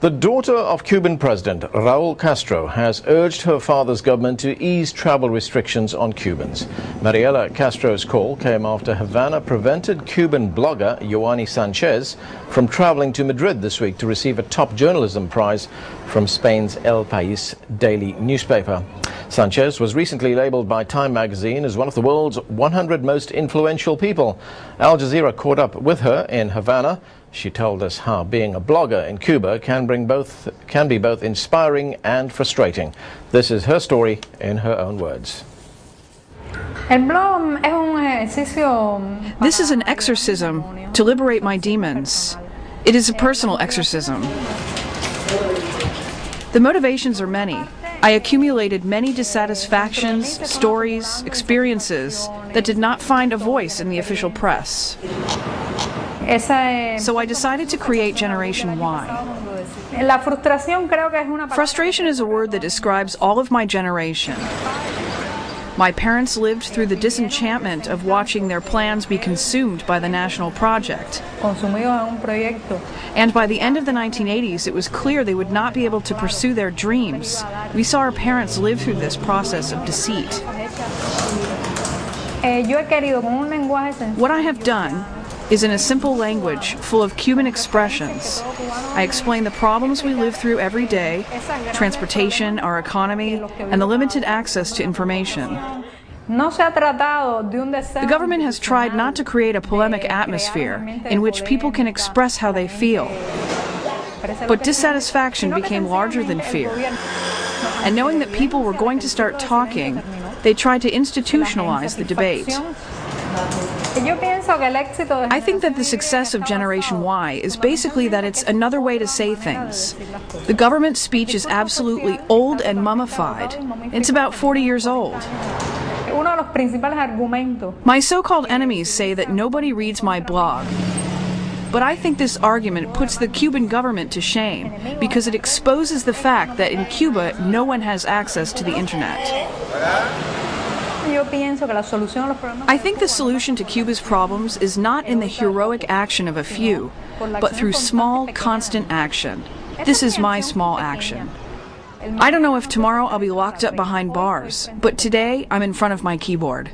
The daughter of Cuban President Raul Castro has urged her father's government to ease travel restrictions on Cubans. Mariela Castro's call came after Havana prevented Cuban blogger Yoani Sanchez from traveling to Madrid this week to receive a top journalism prize from Spain's El País daily newspaper. Sanchez was recently labeled by Time magazine as one of the world's 100 most influential people. Al Jazeera caught up with her in Havana. She told us how being a blogger in Cuba can be both inspiring and frustrating. This is her story in her own words. This is an exorcism to liberate my demons. It is a personal exorcism. The motivations are many. I accumulated many dissatisfactions, stories, experiences that did not find a voice in the official press. So I decided to create Generation Y. Frustration is a word that describes all of my generation. My parents lived through the disenchantment of watching their plans be consumed by the national project. And by the end of the 1980s, it was clear they would not be able to pursue their dreams. We saw our parents live through this process of deceit. What I have done is in a simple language full of Cuban expressions. I explain the problems we live through every day, transportation, our economy, and the limited access to information. The government has tried not to create a polemic atmosphere in which people can express how they feel. But dissatisfaction became larger than fear. And knowing that people were going to start talking, they tried to institutionalize the debate. I think that the success of Generation Y is basically that it's another way to say things. The government speech is absolutely old and mummified. It's about 40 years old. My so-called enemies say that nobody reads my blog. But I think this argument puts the Cuban government to shame because it exposes the fact that in Cuba no one has access to the internet. I think the solution to Cuba's problems is not in the heroic action of a few, but through small, constant action. This is my small action. I don't know if tomorrow I'll be locked up behind bars, but today I'm in front of my keyboard.